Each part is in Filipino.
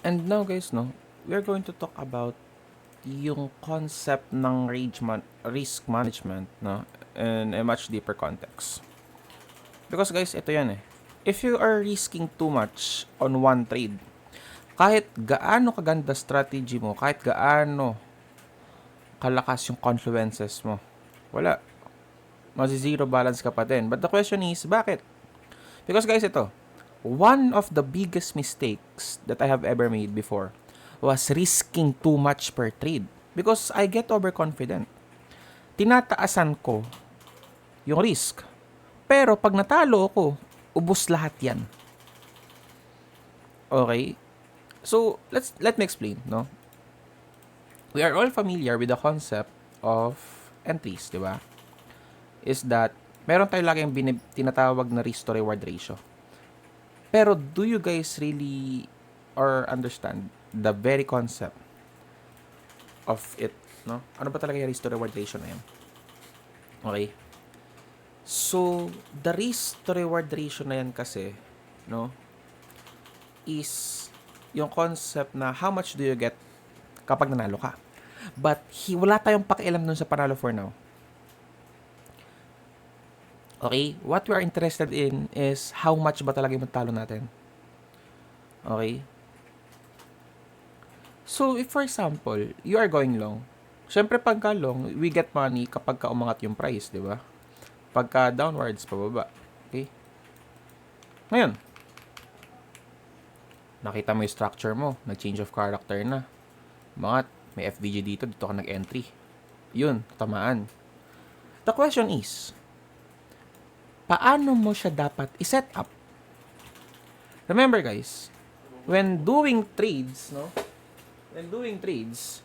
And now guys, no, we are going to talk about yung concept ng risk management, no, in a much deeper context. Because guys, ito yan eh. If you are risking too much on one trade, kahit gaano kaganda strategy mo, kahit gaano kalakas yung confluences mo, wala. Mazi-zero balance ka pa din. But the question is, bakit? Because guys, ito, one of the biggest mistakes that I have ever made before was risking too much per trade. Because I get overconfident. Tinataasan ko yung risk. Pero pag natalo ako, ubos lahat yan. Okay? So, let me explain, no? We are all familiar with the concept of entries, di ba? Is that meron tayo laging tinatawag na risk to reward ratio. Pero do you guys really or understand the very concept of it, no? Ano ba talaga yung risk to reward ratio na yan? Okay? So, the risk to reward ratio na yan kasi, no, is yung concept na how much do you get kapag nanalo ka. But wala tayong pakialam nun sa panalo for now. Okay? What we are interested in is how much ba talaga yung talo natin. Okay? So, if for example, you are going long, syempre pagka long, we get money kapag ka umangat yung price, di ba? Pagka downwards, pababa. Okay? Ngayon, nakita mo yung structure mo, nag-change of character na. Umangat, may FVG dito ka nag-entry. Yun, tamaan. The question is, paano mo siya dapat i-set up? Remember guys, when doing trades, no? When doing trades,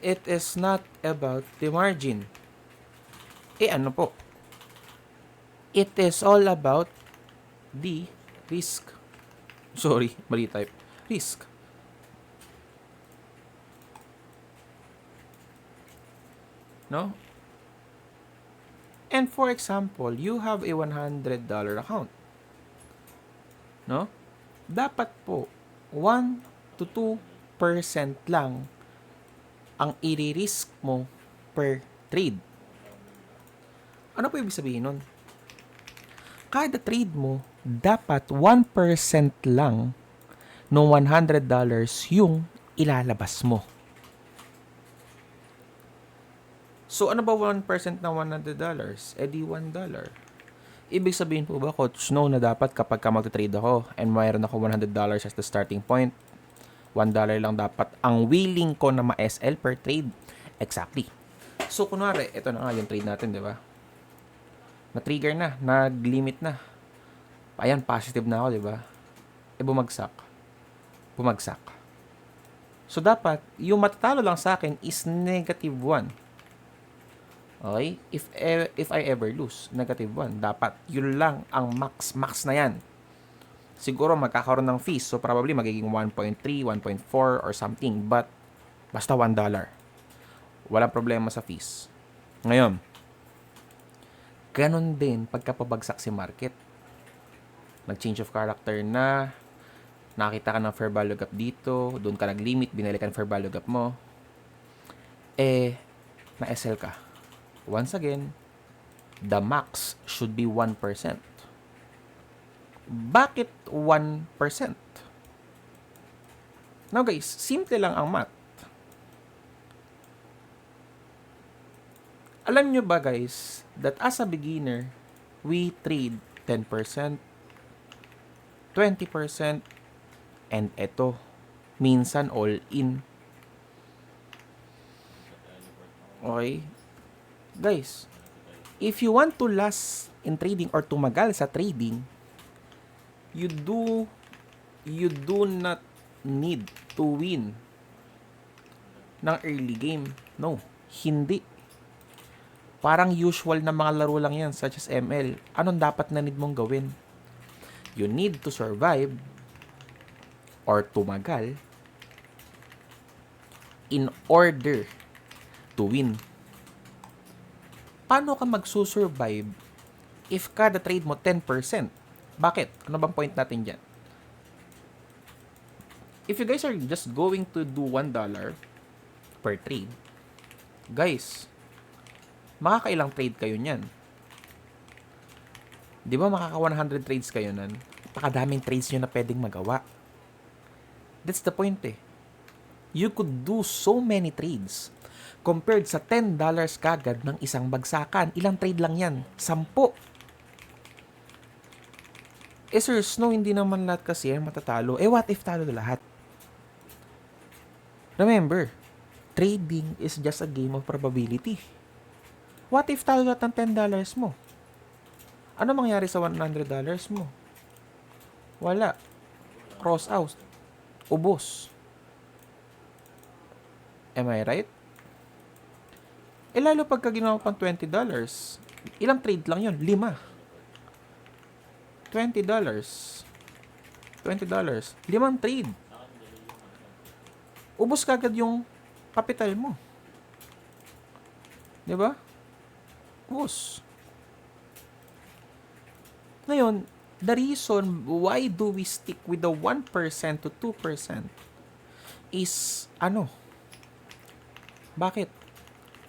it is not about the margin. Ano po? It is all about the risk. Sorry, mali type. Risk. No? And for example, you have a $100 account. No? Dapat po, 1 to 2% lang ang i-risk mo per trade. Ano po ibig sabihin nun? Kada trade mo, dapat 1% lang ng $100 yung ilalabas mo. So, ano ba 1% ng $100? Di $1. Ibig sabihin po ba, Coach No, na dapat kapag ka mag-trade ako and mayroon ako $100 as the starting point, $1 lang dapat ang willing ko na ma-SL per trade? Exactly. So, kunwari, ito na nga yung trade natin, di ba? Na-trigger na, nag-limit na. Ayan, positive na ako, di ba? Bumagsak. Bumagsak. So, dapat, yung matatalo lang sa akin is negative 1. Okay? If I ever lose, negative 1. Dapat, yun lang ang max na yan. Siguro magkakaroon ng fees. So, probably magiging 1.3, 1.4 or something. But, basta $1. Walang problema sa fees. Ngayon, ganon din pagkapabagsak si market. Nag-change of character na, nakita ka ng fair value gap dito, doon ka nag-limit, binalikan fair value gap mo, na-SL ka. Once again, the max should be 1%. Bakit 1%? Now guys, simple lang ang math. Alam nyo ba guys, that as a beginner, we trade 10%, 20%, and eto, minsan all in. Okay? Guys, if you want to last in trading or tumagal sa trading, you do not need to win ng early game. No, hindi. Parang usual na mga laro lang yan, such as ML. Anong dapat na need mong gawin? You need to survive or tumagal in order to win. Paano ka magsusurvive if kada trade mo 10%? Bakit? Ano bang point natin dyan? if you guys are just going to do $1 per trade, guys, makakailang trade kayo niyan? Di ba makaka 100 trades kayo nan? Pakadaming trades nyo na pwedeng magawa. That's the point eh. You could do so many trades. Compared sa $10 kagad ng isang bagsakan, ilang trade lang yan? 10. Eh Sir Snow, hindi naman lahat kasi yan matatalo. Eh what if talo lahat? Remember, trading is just a game of probability. What if talo lahat ng $10 mo? Ano mangyari sa $100 mo? Wala. Cross out. Ubos. Am I right? Eh lalo pagka ginawa pang $20, ilang trade lang yun? 5. $20. $20. 5 trade. Ubos kagad yung capital mo. Diba? Ubos. Ngayon, the reason why do we stick with the 1% to 2% is, bakit?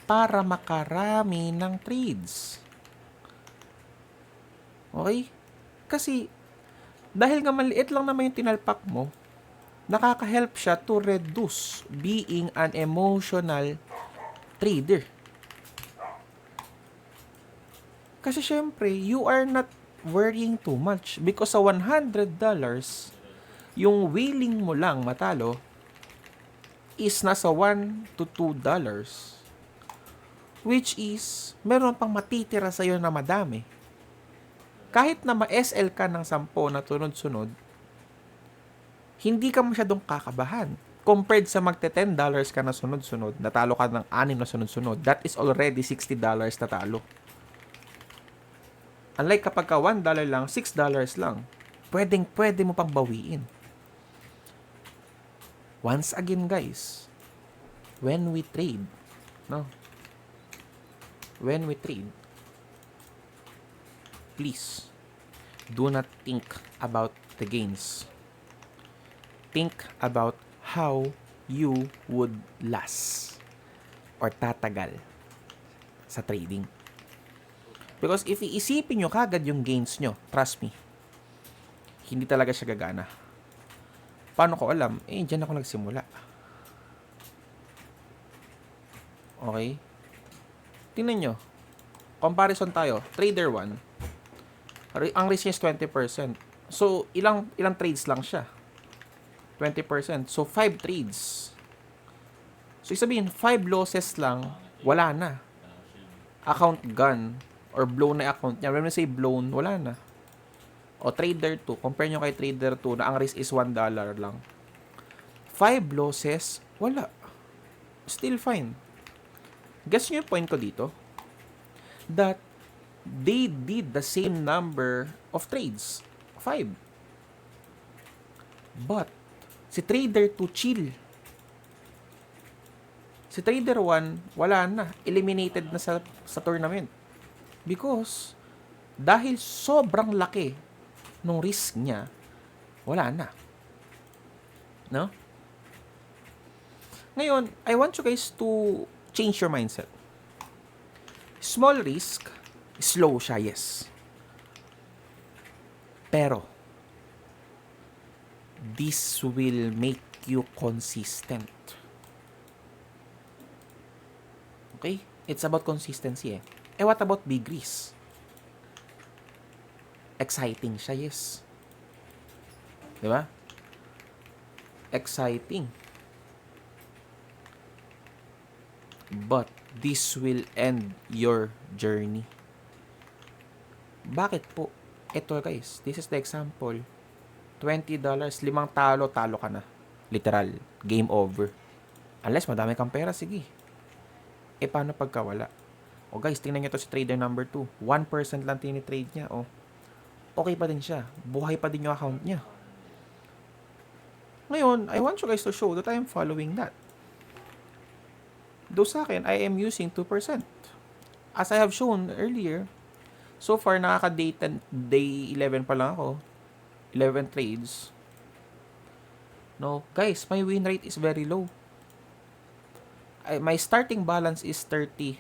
Para makarami ng trades. Okay? Kasi, dahil nga maliit lang naman yung tinalpak mo, nakaka-help siya to reduce being an emotional trader. Kasi syempre, you are not worrying too much because sa $100, yung willing mo lang matalo is nasa $1 to $2. Which is, meron pang matitira sa'yo na madami. Kahit na ma-SL ka ng 10 na tunod-sunod, hindi ka masyadong kakabahan. Compared sa magte $10 ka na sunod-sunod, natalo ka ng 6 na sunod-sunod, that is already $60 na talo. Unlike kapag ka $1 lang, $6 lang, pwede mo pang bawiin. Once again guys, when we trade, please, do not think about the gains. Think about how you would last or tatagal sa trading. Because if iisipin nyo kagad yung gains nyo, trust me, hindi talaga siya gagana. Paano ko alam? Dyan ako nagsimula. Okay? Tingnan nyo. Comparison tayo. Trader 1. Ang risk niya is 20%. So, ilang trades lang siya? 20%. So, 5 trades. So, sabihin, 5 losses lang, wala na. Account gone. Or blown na account niya. When we say blown, wala na. O, Trader 2. Compare nyo kay Trader 2 na ang risk is $1 lang. 5 losses, wala. Still fine. Guess nyo yung point ko dito? That they did the same number of trades. 5. But, si Trader 2 chill. Si Trader 1, wala na. Eliminated na sa tournament. Because, dahil sobrang laki nung risk niya, wala na. No? Ngayon, I want you guys to change your mindset. Small risk, slow siya, yes. Pero, this will make you consistent. Okay? It's about consistency eh. What about big risk? Exciting siya, yes. Diba? Exciting. But this will end your journey. Bakit po? Ito guys, this is the example. $20, 5 talo ka na. Literal, game over. Unless madami kang pera, sige. Paano pagka wala? O guys, tingnan nyo to si trader number 2. 1% lang tinitrade niya. Okay pa din siya. Buhay pa din yung account niya. Ngayon, I want you guys to show that I am following that. Though sa akin, I am using 2%. As I have shown earlier, so far, day 11 pa lang ako. 11 trades. No, guys, my win rate is very low. My starting balance is $30.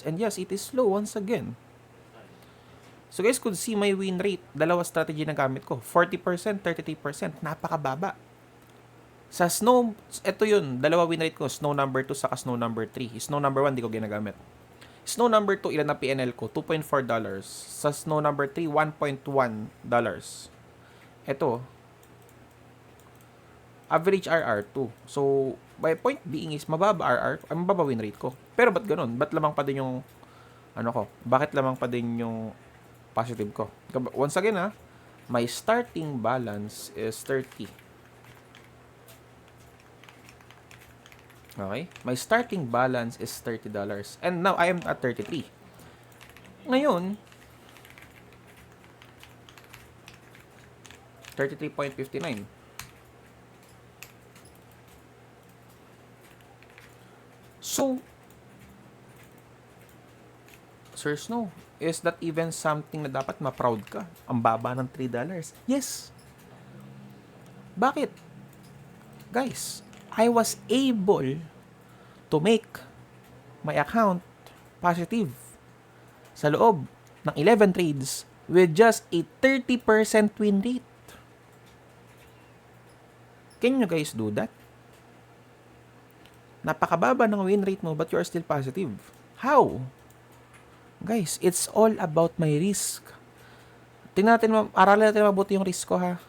And yes, it is low once again. So guys, could see my win rate. Dalawa strategy na gamit ko. 40%, 33%. Napakababa. Sa snow, ito yun. Dalawa win rate ko. Snow number 2 saka snow number 3. Snow number 1, di ko ginagamit. Snow number 2, ilan na PNL ko? $2.4. Sa snow number 3, $1.1. Ito, average RR 2. So, my point being is, mababa RR, mababa win rate ko. Pero ba't ganun? Ba't lamang pa din yung, bakit lamang pa din yung positive ko? Once again my starting balance is 30. Okay? My starting balance is $30. And now, I am at 33. Ngayon, 33.59. So, Sir Snow, is that even something na dapat ma-proud ka? Ang baba ng $3. Yes. Bakit? Guys, I was able to make my account positive sa loob ng 11 trades with just a 30% win rate. Can you guys do that? Napakababa ng win rate mo but you are still positive. How? Guys, it's all about my risk. Tingnan natin, aralin natin mabuti yung risk ko ha.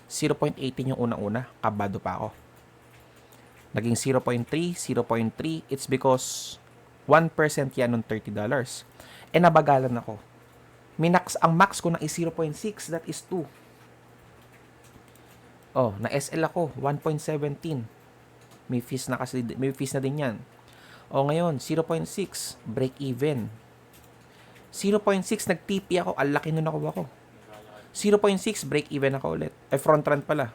0.18 yung unang-una. Kabado pa ako. Naging 0.3, 0.3. It's because 1% yan ng $30. E nabagalan ako. Ang max ko na is 0.6. That is 2. Oh, na SL ako. 1.17. May fees na din yan. O ngayon, 0.6. Break even. 0.6 nag-TP ako. Ang laki nun ako. 0.6 break even ako ulit. Front run pala.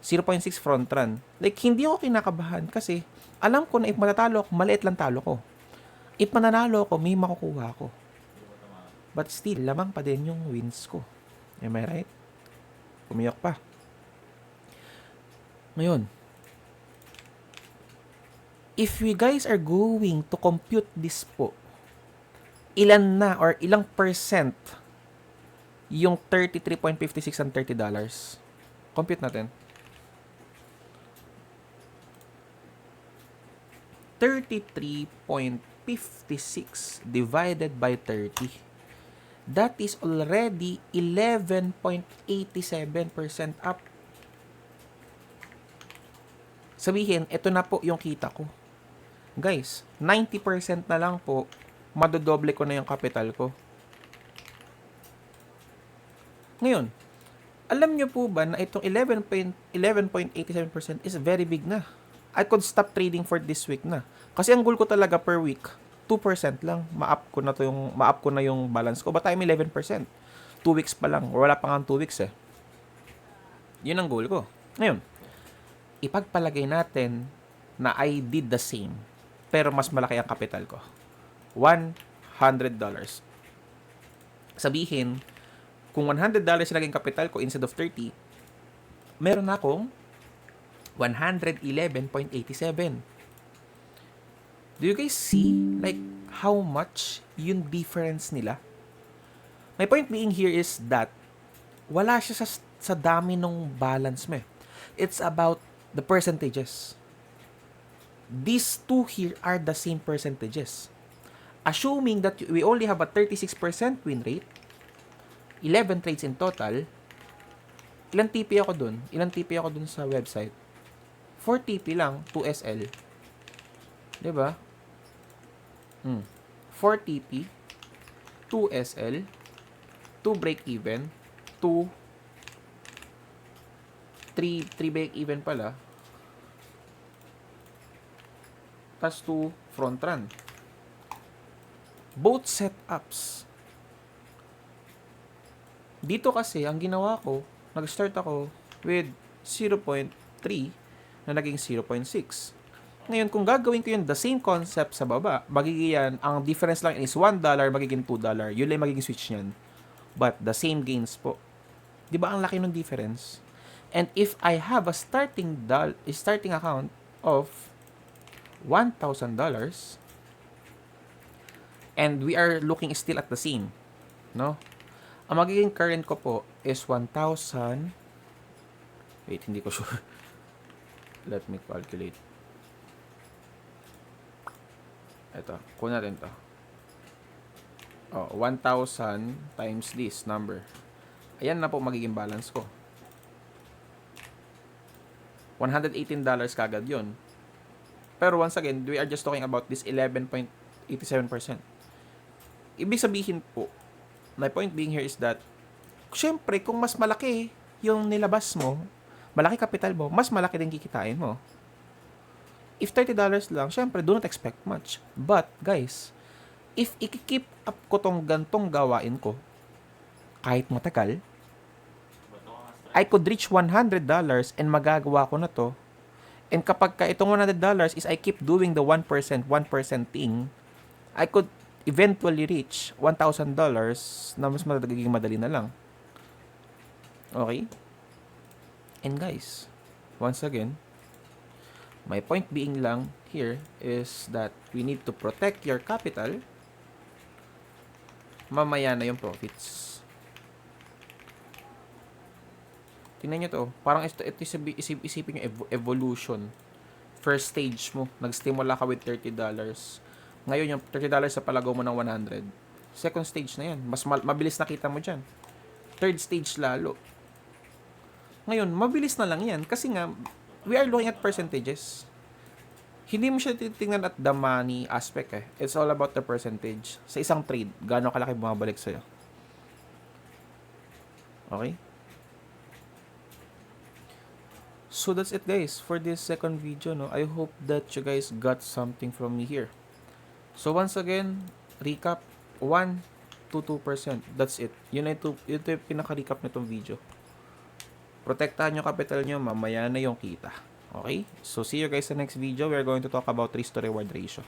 0.6 front run. Like, hindi ako kinakabahan kasi alam ko na if matatalo ako, maliit lang talo ko. If mananalo ako, may makukuha ako. But still, lamang pa din yung wins ko. Am I right? Umiyak pa. Ngayon, if we guys are going to compute this po, ilan na or ilang percent yung 33.56 and $30? Compute natin. 33.56 divided by 30. That is already 11.87% up. Sabihin, ito na po yung kita ko. Guys, 90% na lang po, madodoble ko na yung capital ko. Ngayon, alam nyo po ba na itong 11.87% is very big na. I could stop trading for this week na. Kasi ang goal ko talaga per week, 2% lang. Ma-up ko na yung balance ko. But I'm 11%. 2 weeks pa lang. Wala pa nga 2 weeks eh. Yun ang goal ko. Ngayon, ipagpalagay natin na I did the same. Pero mas malaki ang capital ko. $100. Sabihin, kung $100 naging capital ko instead of 30, meron akong 111.87. Do you guys see like how much yung difference nila? My point being here is that wala siya sa dami ng balance mo. It's about the percentages. These two here are the same percentages. Assuming that we only have a 36% win rate, 11 trades in total, ilang TP ako dun? Ilang TP ako dun sa website? 4 TP lang, 2 SL. Diba? 4 TP, 2 SL, 2 break even, 3 break even pala, tas 2 front run. Both setups. Dito kasi, ang ginawa ko, nag-start ako with 0.3 na naging 0.6. Ngayon, kung gagawin ko yun, the same concept sa baba, magiging ang difference lang is $1, magiging $2. Yun lang magiging switch niyan. But, the same gains po. Di ba ang laki ng difference? And if I have a starting account of $1,000, and we are looking still at the same, no? Ang magiging current ko po is 1,000. Wait, hindi ko sure. Let me calculate. Ito, kunin natin to. 1,000 times this number. Ayan na po magiging balance ko. $118 kagad yun. Pero once again, we are just talking about this 11.87%. Ibig sabihin po, my point being here is that, syempre, kung mas malaki yung nilabas mo, malaki kapital mo, mas malaki din kikitain mo. If $30 lang, syempre, do not expect much. But, guys, if i-keep up ko tong gantong gawain ko, kahit matagal, I could reach $100 and magagawa ko na to. And kapag ka itong $100 is I keep doing the 1% thing, I could eventually reach $1,000 na mas magiging madali na lang. Okay? And guys, once again, my point being lang here is that we need to protect your capital. Mamaya na yung profits. Tingnan nyo to. Parang ito isipin nyo evolution. First stage mo. Nag-stimula ka with $30. Ngayon, yung $30 sa palagaw mo ng 100. Second stage na yan. Mas mabilis nakita mo dyan. Third stage lalo. Ngayon, mabilis na lang yan. Kasi nga, we are looking at percentages. Hindi mo siya titingnan at the money aspect eh. It's all about the percentage. Sa isang trade, gaano kalaki bumabalik sa'yo. Okay? So that's it guys for this second video, no. I hope that you guys got something from me here. So once again, recap, 1 to 2%. That's it. Yun ito yung pinaka-recap nitong video. Protektahan yung capital nyo, mamaya na yung kita. Okay? So see you guys sa next video. We're going to talk about risk to reward ratio.